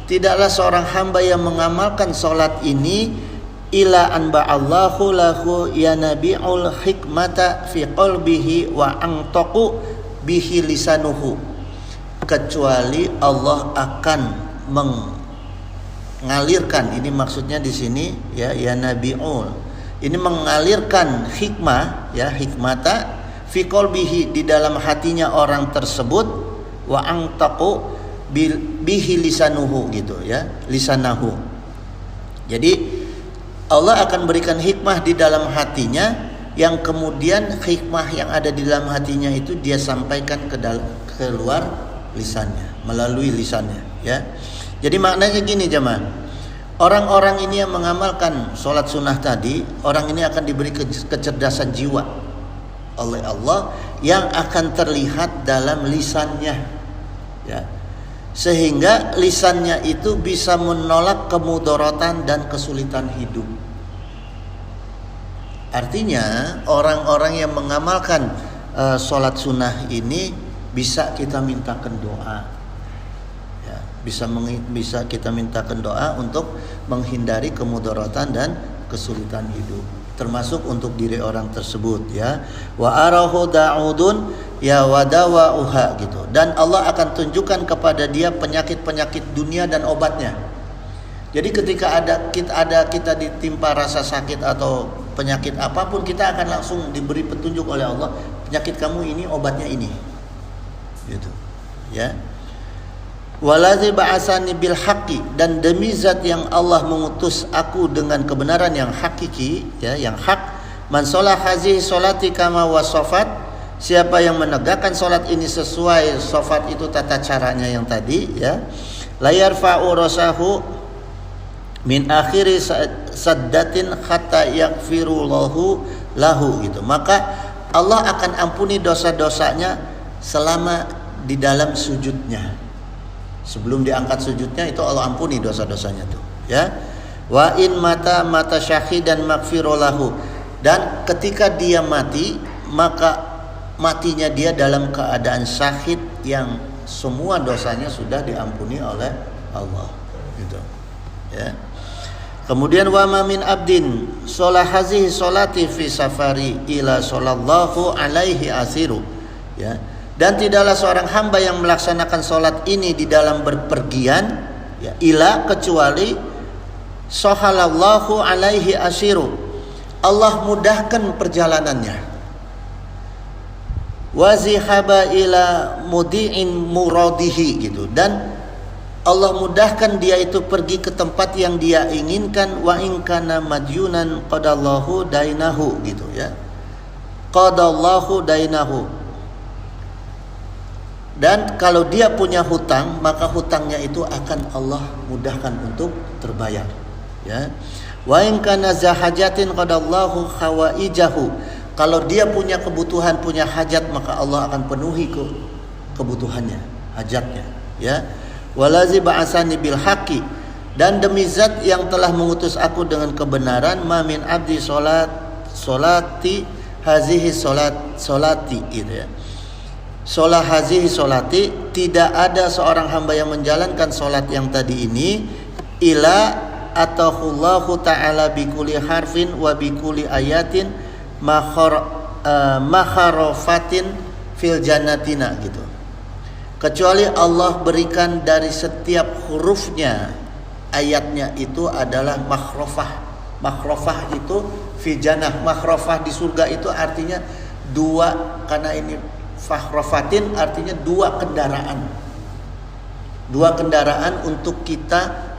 tidaklah seorang hamba yang mengamalkan solat ini ila an ba'allahu lahu ya nabi'ul hikmata fi qalbihi wa antaqu bihi lisanuhu, kecuali Allah akan mengalirkan, ini maksudnya di sini, ya, ya nabi'ul, ini mengalirkan hikmah, ya, hikmata fi qalbihi, di dalam hatinya orang tersebut, wa antaqu bihi lisanuhu gitu, ya, lisanahu. Jadi Allah akan berikan hikmah di dalam hatinya, yang kemudian hikmah yang ada di dalam hatinya itu dia sampaikan keluar lisannya, melalui lisannya, ya. Jadi maknanya gini jemaah, orang-orang ini yang mengamalkan sholat sunnah tadi, orang ini akan diberi kecerdasan jiwa oleh Allah yang akan terlihat dalam lisannya, ya. Sehingga lisannya itu bisa menolak kemudaratan dan kesulitan hidup. Artinya orang-orang yang mengamalkan sholat sunnah ini bisa kita mintakan doa, ya, bisa kita mintakan doa untuk menghindari kemudaratan dan kesulitan hidup, termasuk untuk diri orang tersebut, ya. Wa arahu da'udun ya wadawauha gitu, dan Allah akan tunjukkan kepada dia penyakit-penyakit dunia dan obatnya. Jadi ketika kita ditimpa rasa sakit atau penyakit apapun, kita akan langsung diberi petunjuk oleh Allah, penyakit kamu ini obatnya ini, gitu, ya. Waladzi ba'asani bil haqqi, dan demi zat yang Allah mengutus aku dengan kebenaran yang hakiki, ya, yang hak. Man sholah hazihi sholati kama wasafat, siapa yang menegakkan sholat ini sesuai sofat itu tata caranya yang tadi, ya, la yarfa'u rasahu min akhiri saddatin hatta yaghfirullahu lahu gitu, maka Allah akan ampuni dosa-dosanya selama di dalam sujudnya. Sebelum diangkat sujudnya itu Allah ampuni dosa-dosanya tuh, ya. Wa in mata syahidan maghfirullahu, dan ketika dia mati, maka matinya dia dalam keadaan syahid yang semua dosanya sudah diampuni oleh Allah, gitu, ya. Kemudian wa ma min abdin sholah hazihi sholati fi safari ila sallallahu alaihi asiru, ya. Dan tidaklah seorang hamba yang melaksanakan sholat ini di dalam berpergian, ya, ila, kecuali sahalallahu alaihi asiru, Allah mudahkan perjalanannya. Wazihaba ila mudi'in muradihi gitu, dan Allah mudahkan dia itu pergi ke tempat yang dia inginkan. Wa in kana madyunan qadallahu dainahu gitu, ya, qadallahu dainahu. Dan kalau dia punya hutang, maka hutangnya itu akan Allah mudahkan untuk terbayar, ya. Wa in kana zahajatin qadallahu khawaijahu, kalau dia punya kebutuhan, punya hajat, maka Allah akan penuhi kebutuhannya, hajatnya, ya. Walazi ba'asani bil haqqi, dan demi zat yang telah mengutus aku dengan kebenaran, ma min abdi solati hazihi solati gitu, ya. sholat hazihi sholati, tidak ada seorang hamba yang menjalankan sholat yang tadi ini ila atahullahu ta'ala bikuli harfin wa bikuli ayatin makharofatin fil jannatina gitu, kecuali Allah berikan dari setiap hurufnya ayatnya itu adalah makhrofah. Makhrofah itu fi jannah, makhrofah di surga itu artinya dua, karena ini fakhrofatin artinya dua kendaraan untuk kita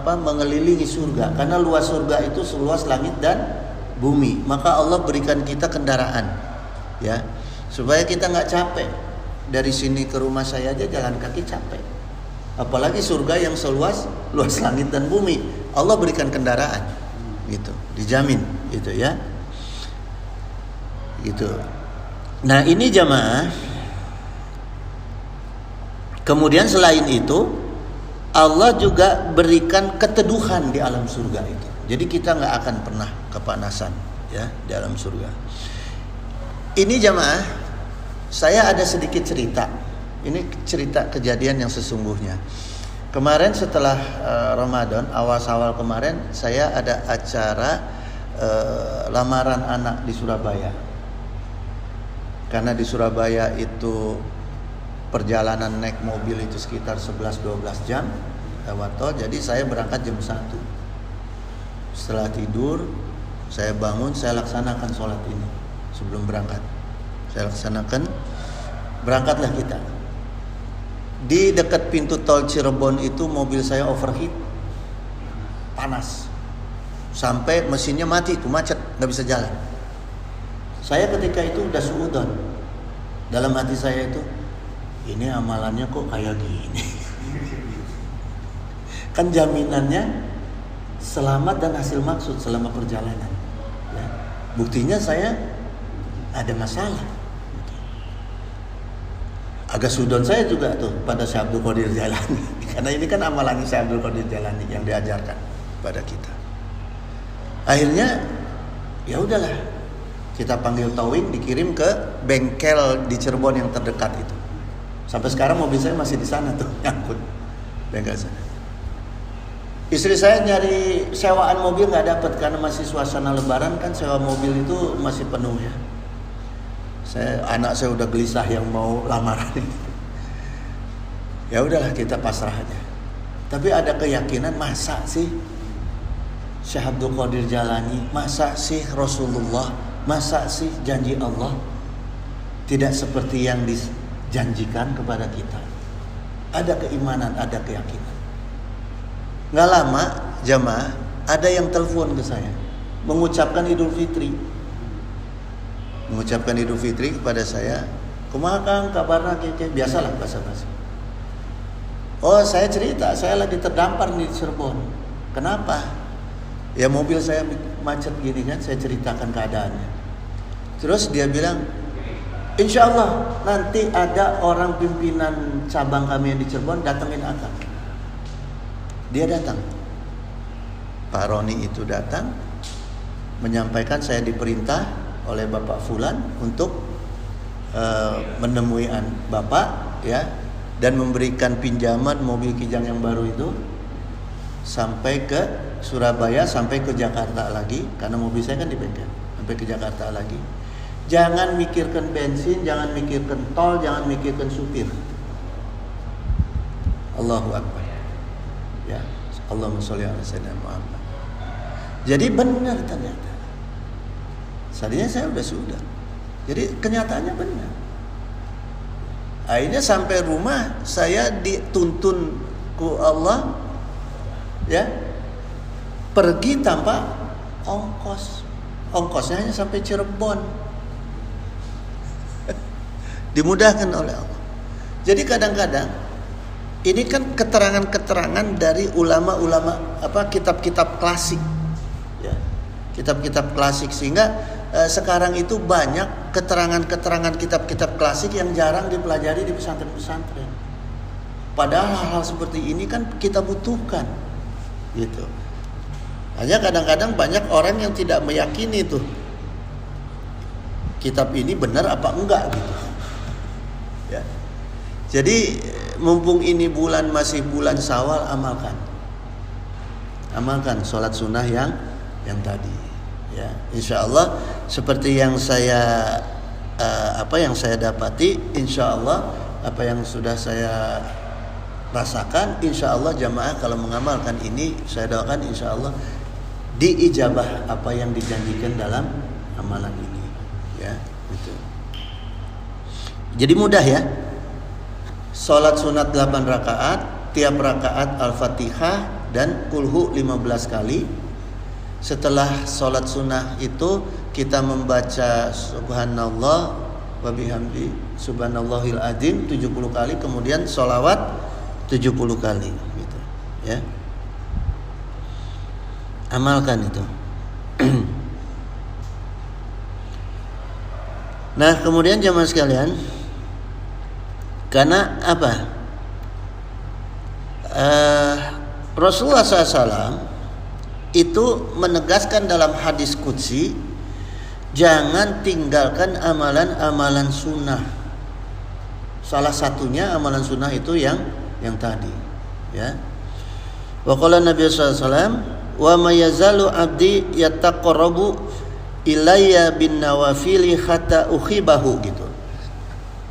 mengelilingi surga, karena luas surga itu seluas langit dan bumi. Maka Allah berikan kita kendaraan, ya, supaya kita nggak capek. Dari sini ke rumah saya aja jalan kaki capek, apalagi surga yang seluas langit dan bumi. Allah berikan kendaraan, gitu, dijamin, gitu ya, gitu. Nah ini jamaah. Kemudian selain itu Allah juga berikan keteduhan di alam surga itu. Jadi kita nggak akan pernah kepanasan, ya, di alam surga. Ini jamaah, saya ada sedikit cerita. Ini cerita kejadian yang sesungguhnya. Kemarin setelah Ramadan, awal kemarin saya ada acara lamaran anak di Surabaya. Karena di Surabaya itu perjalanan naik mobil itu sekitar 11-12 jam lewat tol. Jadi saya berangkat jam 1. Setelah tidur, saya bangun, saya laksanakan sholat ini sebelum berangkat. Saya laksanakan, berangkatlah kita. Di dekat pintu tol Cirebon itu mobil saya overheat, panas, sampai mesinnya mati, itu macet, nggak bisa jalan. Saya ketika itu udah suudon. Dalam hati saya itu, ini amalannya kok kayak gini. Kan jaminannya selamat dan hasil maksud selama perjalanan, ya. Buktinya saya ada masalah. Agak sudon saya juga tuh pada Syekh Abdul Qadir Jailani. Karena ini kan amalannya Syekh Abdul Qadir Jailani yang diajarkan pada kita. Akhirnya ya udahlah, kita panggil towing, dikirim ke bengkel di Cirebon yang terdekat itu. Sampai sekarang mobil saya masih di sana tuh, nyangkut bengkel sana. Istri saya nyari sewaan mobil nggak dapat karena masih suasana Lebaran, kan sewa mobil itu masih penuh ya. Anak saya udah gelisah yang mau lamaran ini. Ya udahlah, kita pasrah aja. Tapi ada keyakinan, masa sih Syekh Abdul Qadir Jailani, masa sih Rasulullah, masa sih janji Allah tidak seperti yang dijanjikan kepada kita. Ada keimanan, ada keyakinan. Nggak lama jamaah, ada yang telepon ke saya mengucapkan Idul Fitri. Mengucapkan Idul Fitri kepada saya. Kumaha Kang kabarna keke, biasalah basa-basi. Oh, saya cerita, saya lagi terdampar di Cirebon. Kenapa? Ya mobil saya macet gini kan, saya ceritakan keadaannya. Terus dia bilang, insya Allah nanti ada orang pimpinan cabang kami yang di Cirebon datengin akang. Dia datang. Pak Roni itu datang, menyampaikan saya diperintah oleh Bapak Fulan untuk menemui Bapak, ya, dan memberikan pinjaman mobil Kijang yang baru itu sampai ke Surabaya, sampai ke Jakarta lagi, karena mobil saya kan di bengkel, sampai ke Jakarta lagi. Jangan mikirkan bensin, jangan mikirkan tol, jangan mikirkan supir. Allahu Akbar. Ya, Allahumma sholli ala sayyidina Muhammad. Jadi benar ternyata. Tadinya saya sudah. Jadi kenyataannya benar. Akhirnya sampai rumah saya dituntun ku Allah, ya, pergi tanpa ongkos. Ongkosnya hanya sampai Cirebon. Dimudahkan oleh Allah. Jadi kadang-kadang ini kan keterangan-keterangan dari ulama-ulama, kitab-kitab klasik, ya, kitab-kitab klasik, sehingga sekarang itu banyak keterangan-keterangan kitab-kitab klasik yang jarang dipelajari di pesantren-pesantren. Padahal hal-hal seperti ini kan kita butuhkan, gitu. Hanya kadang-kadang banyak orang yang tidak meyakini tuh kitab ini benar apa enggak, gitu. Ya. Jadi mumpung ini masih bulan Syawal, amalkan sholat sunnah yang tadi. Ya, insya Allah seperti yang saya yang saya dapati, insya Allah apa yang sudah saya rasakan, insya Allah jamaah kalau mengamalkan ini, saya doakan insya Allah diijabah apa yang dijanjikan dalam amalan ini. Ya, gitu. Jadi mudah ya. Salat sunat 8 rakaat, tiap rakaat Al-Fatihah dan kulhu 15 kali. Setelah salat sunnah itu kita membaca subhanallah wa bihamdi subhanallahil azim 70 kali, kemudian sholawat 70 kali gitu ya. Amalkan itu. Nah, kemudian jemaah sekalian, karena apa? Rasulullah SAW itu menegaskan dalam hadis qudsi, jangan tinggalkan amalan-amalan sunnah. Salah satunya amalan sunnah itu yang tadi, ya. Wa qala Nabi sallallahu alaihi wasallam, wa may yazalu abdi yattaqarrabu ilayya bin nawafili hatta ukhibahu gitu.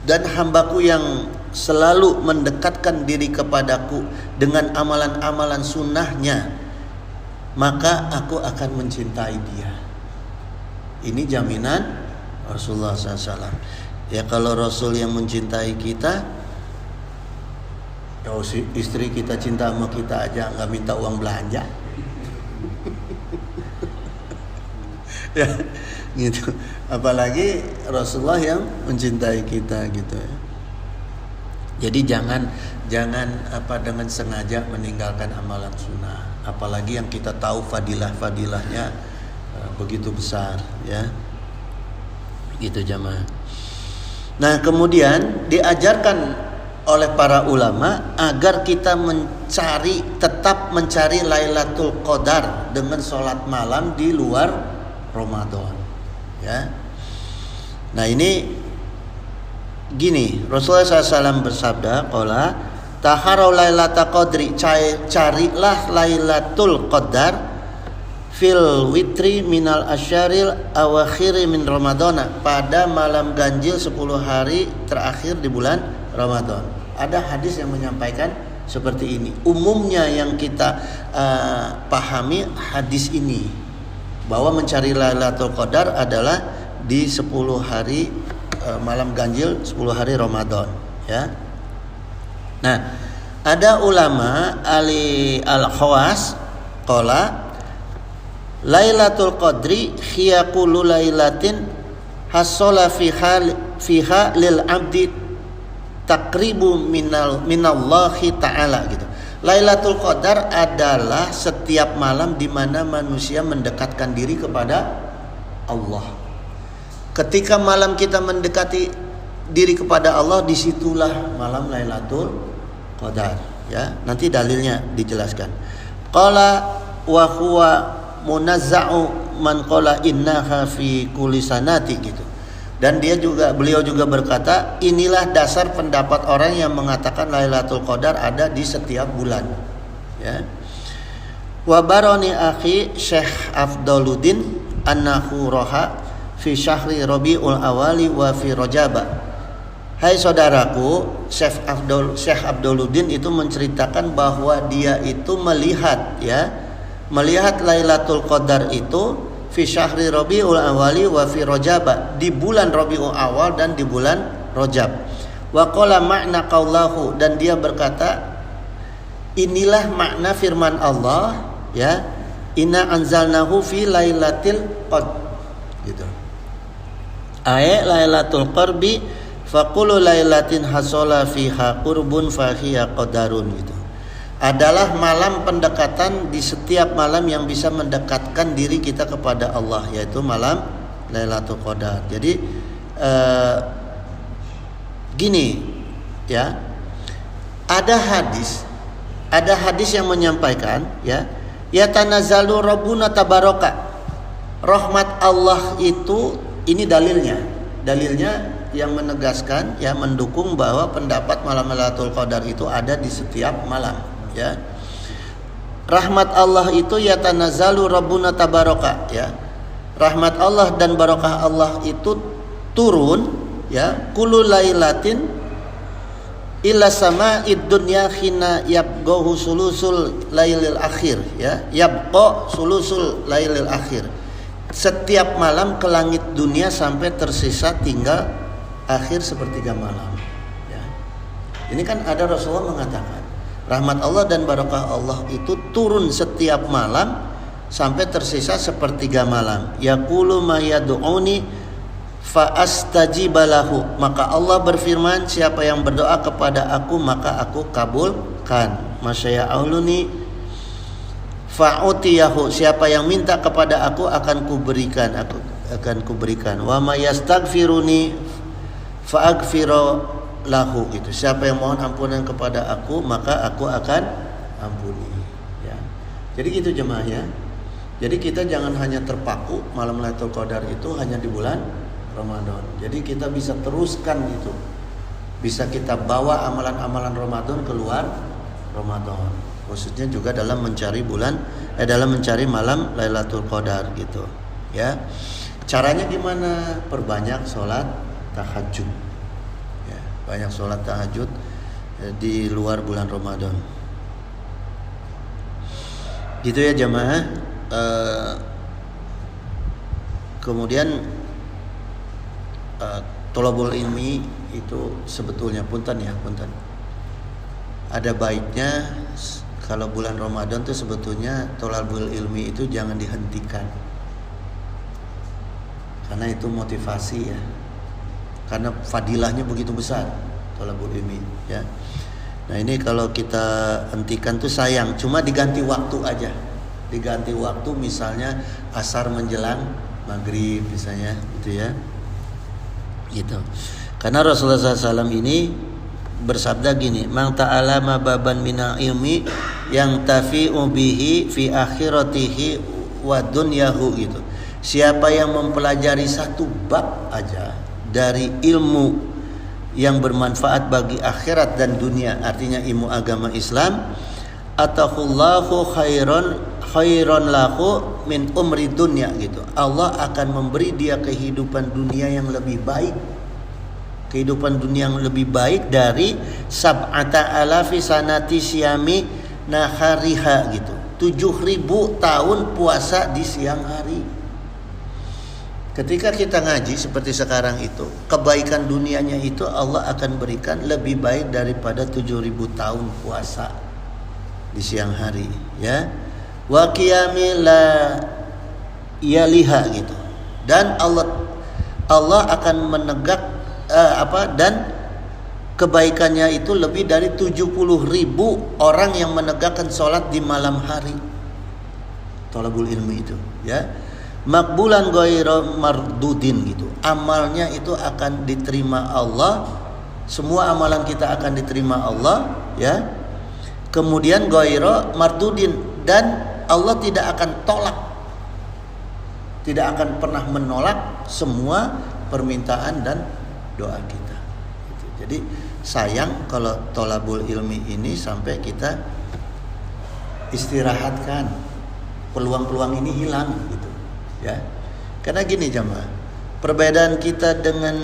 Dan hambaku yang selalu mendekatkan diri kepadaku dengan amalan-amalan sunnahnya, maka aku akan mencintai dia. Ini jaminan Rasulullah SAW. Ya, kalau Rasul yang mencintai kita, kalau istri kita cinta sama kita aja nggak minta uang belanja. Ya, gitu. Apalagi Rasulullah yang mencintai kita gitu ya. Jadi jangan dengan sengaja meninggalkan amalan sunnah, apalagi yang kita tahu fadilah-fadilahnya begitu besar ya. Gitu jamaah. Nah, kemudian diajarkan oleh para ulama agar kita tetap mencari Lailatul Qadar dengan sholat malam di luar Ramadan ya. Nah, ini gini, Rasulullah SAW bersabda, qala taharau lailatul qadri, carilah Lailatul Qadar fil witri minal asyaril awakhiri min Ramadana, pada malam ganjil 10 hari terakhir di bulan Ramadan. Ada hadis yang menyampaikan seperti ini. Umumnya yang kita pahami hadis ini, bahwa mencari Lailatul Qadar adalah di 10 hari malam ganjil 10 hari Ramadan ya. Nah, ada ulama Ali Al-Khawas qala Lailatul Qadri hiya kullu lailatin hasala fiha lil abdi taqribu minallahi ta'ala gitu. Lailatul Qadar adalah setiap malam di mana manusia mendekatkan diri kepada Allah. Ketika malam kita mendekati diri kepada Allah, disitulah malam Lailatul Qadar ya. Nanti dalilnya dijelaskan. Qala wa huwa munazza'u man qala innaha fi kulli sanati gitu. Dan beliau juga berkata, inilah dasar pendapat orang yang mengatakan Lailatul Qadar ada di setiap bulan ya. Wa barani akhi Syekh Afdaluddin annahu roha fi syahri Rabiul Awali wa fi Rajaba. Hai saudaraku, Syekh Abduluddin itu menceritakan bahwa dia itu melihat Lailatul Qadar itu fi syahri Rabiul Awali wa fi Rajaba, di bulan Rabiul Awal dan di bulan Rajab. Wa qala makna qaulahu, dan dia berkata, inilah makna firman Allah ya, inna anzalnahu fi lailatul qadr gitu. Ayat Lailatul Qarbi faqulu lailatin hasala fiha qurbun fahiya qadarun gitu. Adalah malam pendekatan di setiap malam yang bisa mendekatkan diri kita kepada Allah, yaitu malam Lailatul Qadar. Jadi gini ya, ada hadis yang menyampaikan ya tanazzalu rabbuna tabaraka, rahmat Allah itu, ini dalilnya dalilnya yang menegaskan ya, mendukung bahwa pendapat malam Lailatul Qadar itu ada di setiap malam ya. Rahmat Allah itu yatanazzalu rabbuna tabaraka ya. Rahmat Allah dan barakah Allah itu turun ya, kullu lailatin illa sama'id dunya khina yabqahu sulusul lailil akhir ya. Yabqa sulusul lailil akhir. Setiap malam ke langit dunia sampai tersisa tinggal akhir sepertiga malam ya. Ini kan ada Rasulullah mengatakan rahmat Allah dan barakah Allah itu turun setiap malam sampai tersisa sepertiga malam. Yaqulu may yad'uni fa astajibalahu, maka Allah berfirman, siapa yang berdoa kepada aku maka aku kabulkan. Masya'auluni fa'utiyahu, siapa yang minta kepada aku akan kuberikan, aku akan kuberikan. Wa may yastaghfiruni fa'aghfiru lahu, itu siapa yang mohon ampunan kepada aku maka aku akan ampuni ya. Jadi gitu jemaah ya. Jadi kita jangan hanya terpaku malam Lailatul Qadar itu hanya di bulan Ramadan. Jadi kita bisa teruskan itu. Bisa kita bawa amalan-amalan Ramadan keluar Ramadan. Khususnya juga dalam mencari dalam mencari malam Lailatul Qadar gitu ya. Caranya gimana? Perbanyak sholat tahajud ya, banyak sholat tahajud di luar bulan Ramadan gitu ya jamaah. Kemudian thalabul ilmi itu sebetulnya punten ada baiknya kalau bulan Ramadan tuh sebetulnya thalabul ilmi itu jangan dihentikan, karena itu motivasi ya, karena fadilahnya begitu besar thalabul ilmi ya. Nah ini kalau kita hentikan tuh sayang, cuma diganti waktu aja, diganti waktu misalnya asar menjelang maghrib misalnya gitu ya gitu. Karena Rasulullah SAW ini bersabda gini, mang ta'alama baban minal ilmi yang tafi'u bihi fi akhiratihi wa dunyahu gitu. Siapa yang mempelajari satu bab aja dari ilmu yang bermanfaat bagi akhirat dan dunia, artinya ilmu agama Islam, atahullahu khairan lahu min umri dunya gitu. Allah akan memberi dia kehidupan dunia yang lebih baik, kehidupan dunia yang lebih baik dari sab'ata alafi sanati syami nahariha gitu, 7.000 tahun puasa di siang hari. Ketika kita ngaji seperti sekarang itu, kebaikan dunianya itu Allah akan berikan lebih baik daripada 7.000 tahun puasa di siang hari ya. Wa qiyami la yaliha gitu. Dan Allah akan menegak dan kebaikannya itu lebih dari 70.000 orang yang menegakkan sholat di malam hari. Thalabul ilmi itu ya. Makbulan ghairu mardudin gitu. Amalnya itu akan diterima Allah. Semua amalan kita akan diterima Allah ya. Kemudian ghairu mardudin, dan Allah tidak akan tolak, tidak akan pernah menolak semua permintaan dan doa kita. Jadi sayang kalau thalabul ilmi ini sampai kita istirahatkan, peluang-peluang ini hilang gitu ya. Karena gini jemaah, perbedaan kita dengan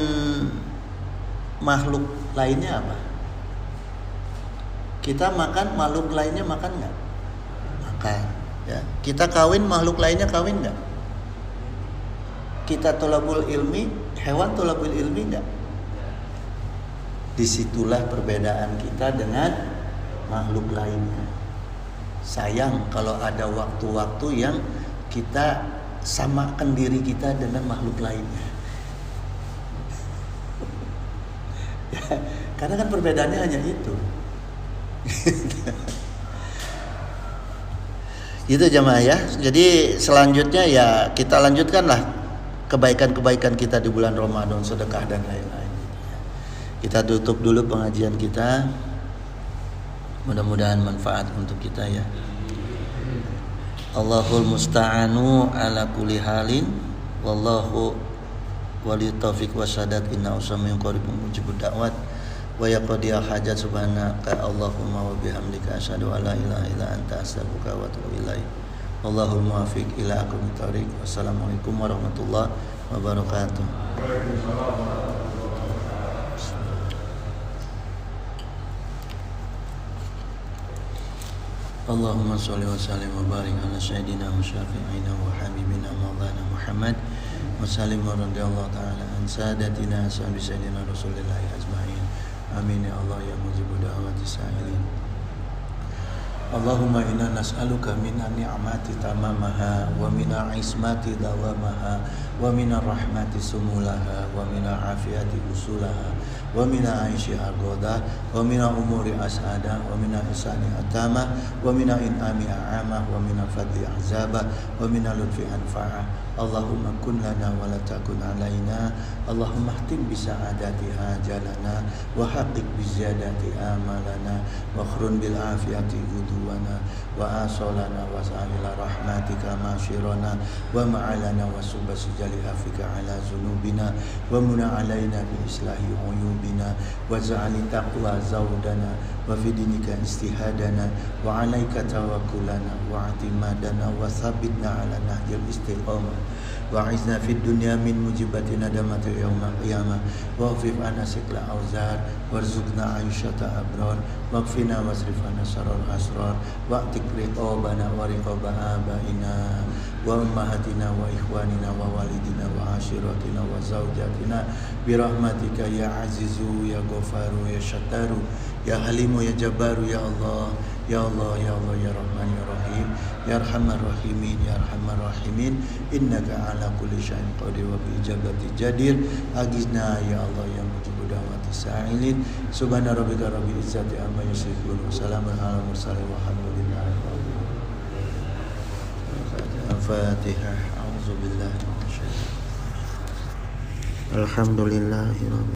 makhluk lainnya apa? Kita makan, makhluk lainnya makan nggak? Makan ya. Kita kawin, makhluk lainnya kawin nggak? Kita thalabul ilmi, hewan thalabul ilmi nggak? Disitulah perbedaan kita dengan makhluk lainnya. Sayang kalau ada waktu-waktu yang kita samakan diri kita dengan makhluk lainnya. Ya, karena kan perbedaannya hanya itu. Gitu jemaah ya. Jadi selanjutnya ya kita lanjutkanlah kebaikan-kebaikan kita di bulan Ramadan, sedekah dan lain-lain. Kita tutup dulu pengajian kita. Mudah-mudahan manfaat untuk kita ya. Allahul musta'anu ala kulli halin, wallahu wali taufik wasadat inna usamiun qaribun mujibud da'wat wa yaqdi hajat subhanaka Allahumma wa bihamdika asyhadu an la ilaha illa anta astaghfiruka wa atubu ilaik. Allahumma muwaffiq ila aqwamit thoriq. Wassalamualaikum warahmatullahi wabarakatuh. Allahumma sholli wa sallim wa barik ala sayyidina wa syafi'ina wa habibina maulana Muhammad wa sallim wa radhiyallahu ta'ala an sadatina ashabi sayyidina Rasulillahi ajma'in. Amin ya Allah ya mujibu da'wati sa'ilin. Allahumma inna nas'aluka min ni'mati tamamaha wa min ismati dawamaha wa min rahmati sumulaha wa min afiyati usulaha wa min aishi agoda wa min umuri as'ada wa min ihsani atama wa min in'ami a'ama wa min fadli azaba wa min lutfi anfa'a. Allahumma kun lana wa la takun alaina. Allahumma ihtim bi sa'adati ajalana wa haqqiq bi ziyadati amalana wa akhrun bil afiyati udwana wa asolana wa sa'ila rahmatika masyirana wa ma'alana wa subasi jali afika ala zunubina wa muna alaina bi islahi uyubina wa za'ali taqwa zawdana wa fidinika istihadana wa alaika tawakkulana wa atimadana wa thabitna ala nahjil istiqamah wa izna fid dunya min mujibati nadamati yaumil qiyamah wa afif anna sikla auzar warzuqna aisyata abrar waqfina wasrifana sarar asrar wa'tik riqabana wa riqaba abaina wa ummahatina wa ikhwanina wa walidina wa ashiratina wa zawjatina birahmatika ya azizu ya ghafaru ya syataru ya halimu ya jabaru ya Allah ya Allah ya Allah ya Rahman ya Rahim ya Arhamar Rahimin ya Arhamar Rahimin innaka ala kulli syai'in qadir wa bi ijabati jadir agizna ya Allah ya mujibu da'wati sa'ilin subhana rabbika rabbil izzati amma yasifun wa salamun alal mursalin walhamdulillahi rabbil alamin. Al-Fatihah. A'udzu billahi minasyaitonir rajim. Alhamdulillahi rabbil